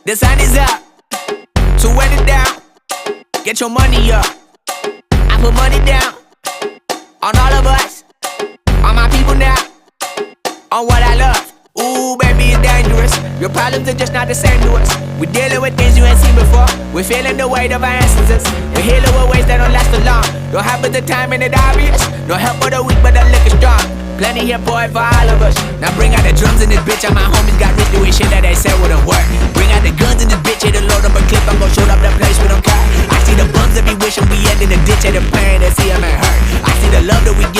The sun is up, so wet it down. Get your money up. I put money down on all of us, on my people now, on what I love. Ooh, baby, it's dangerous. Your problems are just not the same to us. We're dealing with things you ain't seen before. We're feeling the weight of our ancestors. We're healing with ways that don't last too long. Don't have but the time and it obvious. No help for the weak, but the liquor strong. Plenty here, boy, for all of us. Now bring out the drums in this bitch, and my homies got rich doing shit that they said wouldn't work. Bring out the guns in this bitch, hit a load up a clip, I'm gon' shoot up the place with them cut. I see the bums that be wishing we end in the ditch, and the pain that see them ain't hurt. I see the love that we give.